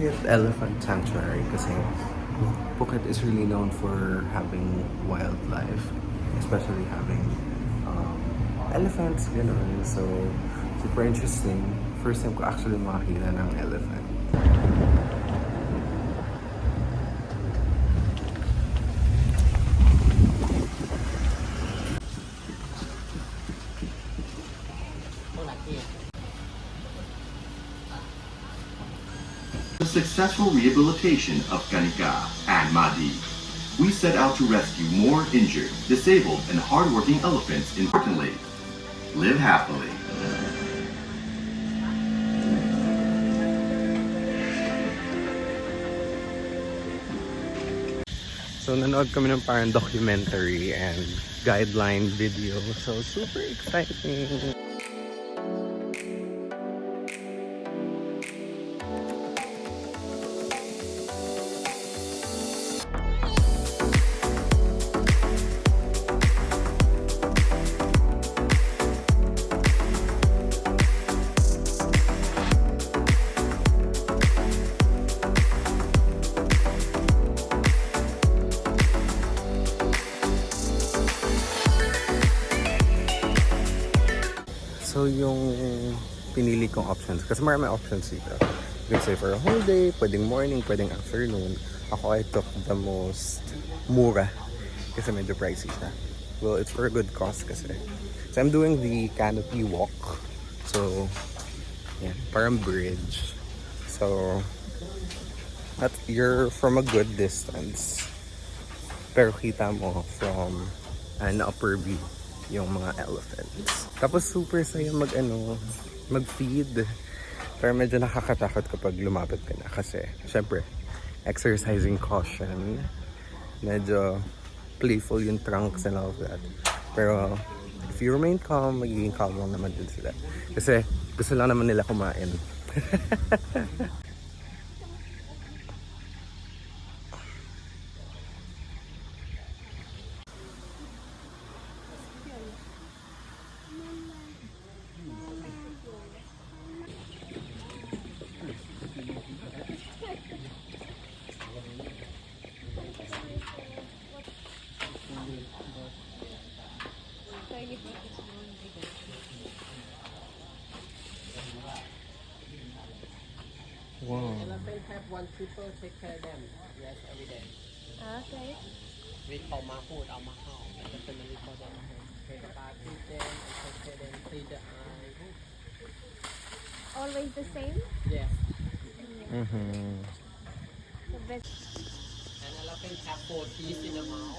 Phuket Elephant Sanctuary kasi Phuket is really known for having wildlife, especially having elephants, gano'n. So, super interesting. First time ko actually makakita ng elephant. The successful rehabilitation of Kanika and Madi. We set out to rescue more injured, disabled, and hardworking elephants. Importantly, live happily. So, nanood kami ng parang documentary and guideline video. So, super exciting! So, yung pinili kong options, kasi marami options dito. You can say for a whole day, pwedeng morning, pwedeng afternoon. Ako, I took the most mura kasi medyo pricey siya. Well, it's for a good cause kasi. So, I'm doing the canopy walk. So, yan, parang bridge. So, you're from a good distance. Pero kita mo from an upper view yung mga elephants. Tapos super saya mag-feed. Pero medyo nakakatakot kapag lumapit ka na kasi syempre, exercising caution. Medyo playful yung trunks and all of that. Pero if you remain calm, magiging calm lang naman din sila. Kasi gusto lang naman nila kumain. Wow. Elephant have one people take care of them. Yes, every day. Okay. We call mahut or mahal. And the family call them take about feed them and take care of them, clean the eye. Always the same? Yes. Mm-hmm. The best. And elephant have 4 teeth in the mouth.